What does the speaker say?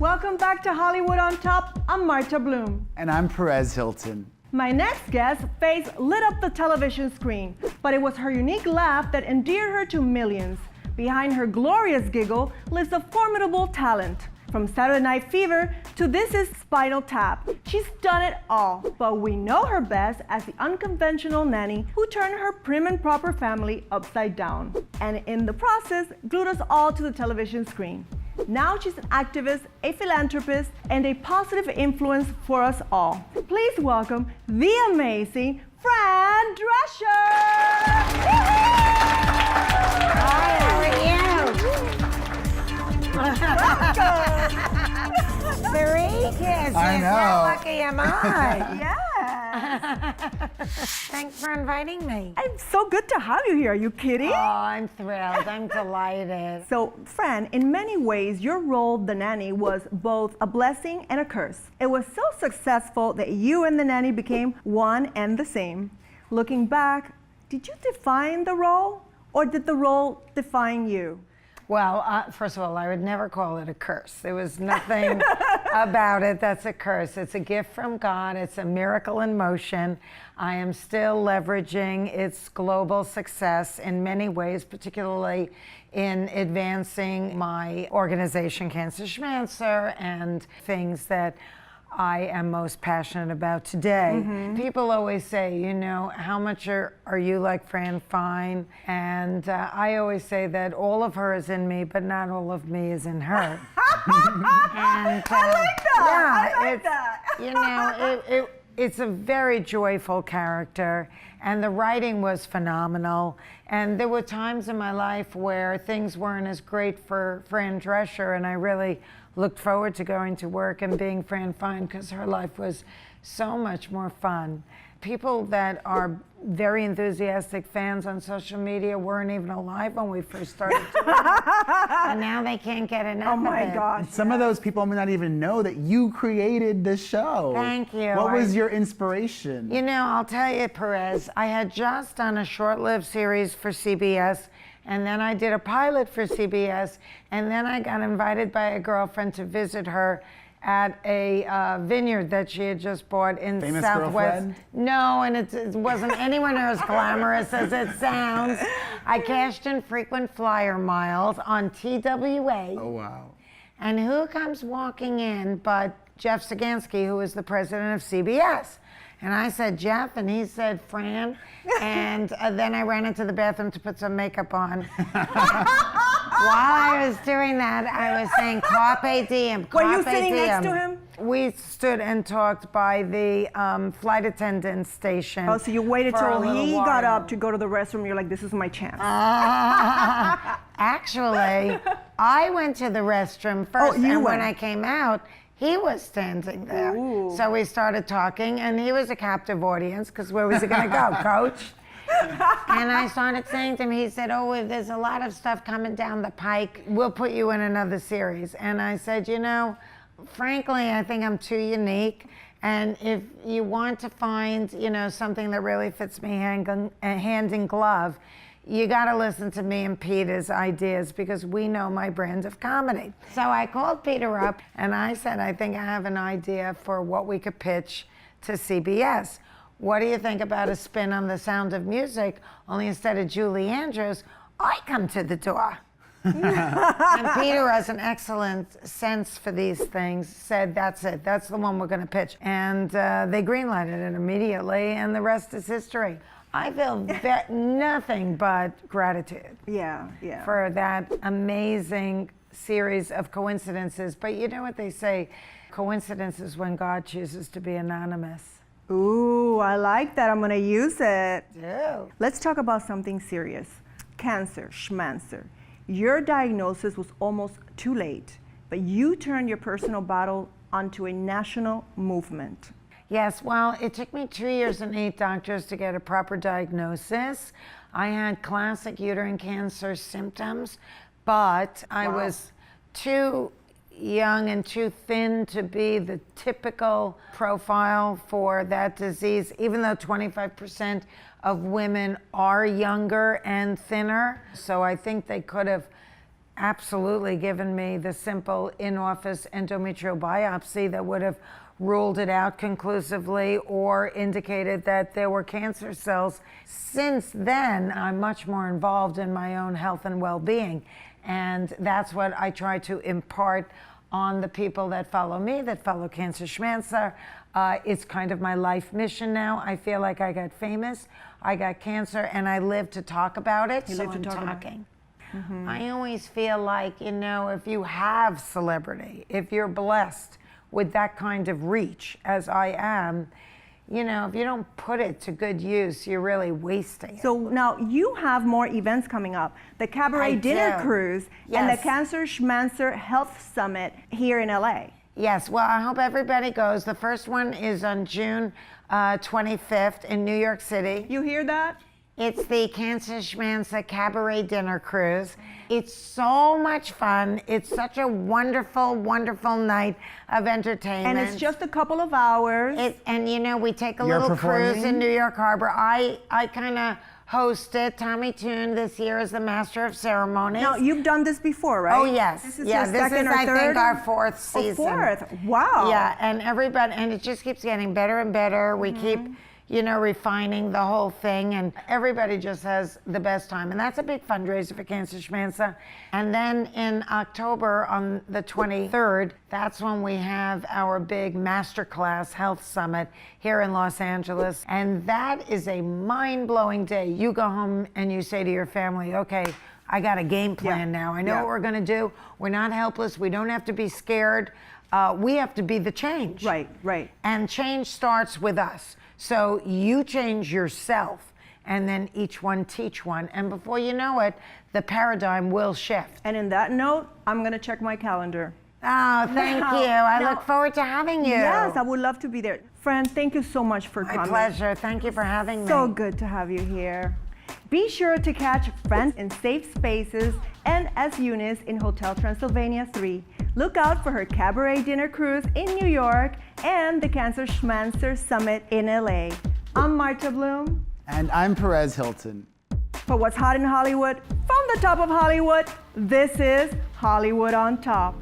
Welcome back to Hollywood on Top. I'm Marta Bloom. And I'm Perez Hilton. My next guest's face lit up the television screen, but it was her unique laugh that endeared her to millions. Behind her glorious giggle lives a formidable talent. From Saturday Night Fever to This Is Spinal Tap, she's done it all. But we know her best as the unconventional nanny who turned her prim and proper family upside down, and in the process, glued us all to the television screen. Now she's an activist, a philanthropist, and a positive influence for us all. Please welcome the amazing Fran Drescher! Hi, how are you? Very I know. How lucky am I? Yeah. Thanks for inviting me. I'm so good to have you here. Are you kidding? Oh, I'm thrilled. I'm delighted. So, Fran, in many ways, your role, the nanny, was both a blessing and a curse. It was so successful that you and the nanny became one and the same. Looking back, did you define the role, or did the role define you? Well, first of all, I would never call it a curse. There was nothing about it that's a curse. It's a gift from God. It's a miracle in motion. I am still leveraging its global success in many ways, particularly in advancing my organization, Cancer Schmancer, and things that I am most passionate about today. Mm-hmm. People always say, you know, how much are you like Fran Fine? And I always say that all of her is in me, but not all of me is in her. And, I like that. Yeah, I like that. You know, it's a very joyful character, and the writing was phenomenal. And there were times in my life where things weren't as great for Fran Drescher, and I really looked forward to going to work and being Fran Fine because her life was so much more fun. People that are very enthusiastic fans on social media weren't even alive when we first started doing it. And now they can't get enough of it. Oh my gosh. Some of those people may not even know that you created the show. Thank you. What was your inspiration? You know, I'll tell you, Perez, I had just done a short-lived series for CBS, and then I did a pilot for CBS, and then I got invited by a girlfriend to visit her at a vineyard that she had just bought in Famous Southwest. girlfriend? No, and it wasn't anywhere near as glamorous as it sounds. I cashed in frequent flyer miles on TWA. Oh, wow. And who comes walking in but Jeff Sagansky, who is the president of CBS. And I said, Jeff, and he said, Fran. And then I ran into the bathroom to put some makeup on. While I was doing that, I was saying, Carpe diem, Were you carpe sitting diem. next to him? We stood and talked by the flight attendant station. Oh, so you waited for a till little he got while. up to go to the restroom. You're like, this is my chance. Actually, I went to the restroom first, you and went. when I came out, he was standing there. Ooh. So we started talking, and he was a captive audience, because where was he going to go, Coach? And I started saying to him, he said, oh, there's a lot of stuff coming down the pike. We'll put you in another series. And I said, you know, frankly, I think I'm too unique. And if you want to find, you know, something that really fits me hand in glove, you got to listen to me and Peter's ideas because we know my brand of comedy. So I called Peter up and I said, I think I have an idea for what we could pitch to CBS. What do you think about a spin on The Sound of Music, only instead of Julie Andrews, I come to the door. And Peter has an excellent sense for these things, said, that's it, that's the one we're going to pitch. And they greenlighted it immediately, and the rest is history. I feel nothing but gratitude for that amazing series of coincidences. But you know what they say, coincidences when God chooses to be anonymous. Ooh, I like that. I'm going to use it. Yeah. Let's talk about something serious. Cancer, schmancer. Your diagnosis was almost too late, but you turned your personal battle onto a national movement. Yes, well, it took me 2 years and 8 doctors to get a proper diagnosis. I had classic uterine cancer symptoms, but I was too young and too thin to be the typical profile for that disease, even though 25% of women are younger and thinner. So I think they could have absolutely given me the simple in-office endometrial biopsy that would have ruled it out conclusively or indicated that there were cancer cells. Since then, I'm much more involved in my own health and well-being. And that's what I try to impart on the people that follow me, that follow Cancer Schmancer. It's kind of my life mission now. I feel like I got famous, I got cancer, and I live to talk about it, so I'm talking. I always feel like, you know, if you have celebrity, if you're blessed with that kind of reach, as I am, you know, if you don't put it to good use, you're really wasting it. So now you have more events coming up. The Cabaret Dinner Cruise and the Cancer Schmancer Health Summit here in LA. Yes, well, I hope everybody goes. The first one is on June 25th in New York City. You hear that? It's the Cancer Schmancer Cabaret Dinner Cruise. It's so much fun. It's such a wonderful, wonderful night of entertainment. And it's just a couple of hours. And you know, we take a little cruise in New York Harbor. I kind of host it. Tommy Toon this year is the master of ceremonies. Now, you've done this before, right? Oh, yes. This is yeah, your this second is, or I third? think, our fourth season. Oh, fourth. Wow. Yeah, and everybody, and it just keeps getting better and better. We keep, you know, refining the whole thing, and everybody just has the best time. And that's a big fundraiser for Cancer Schmancer. And then in October, on the 23rd, that's when we have our big masterclass health summit here in Los Angeles. And that is a mind-blowing day. You go home and you say to your family, okay, I got a game plan now. I know what we're gonna do. We're not helpless. We don't have to be scared. We have to be the change. Right, right. And change starts with us. So you change yourself, and then each one teach one. And before you know it, the paradigm will shift. And in that note, I'm going to check my calendar. Oh, thank you. I look forward to having you. Yes, I would love to be there. Friend, thank you so much for coming. My pleasure. Thank you for having me. So good to have you here. Be sure to catch Friends in Safe Spaces and as Eunice in Hotel Transylvania 3. Look out for her Cabaret Dinner Cruise in New York and the Cancer Schmancer Summit in LA. I'm Marta Bloom. And I'm Perez Hilton. For what's hot in Hollywood, from the top of Hollywood, this is Hollywood on Top.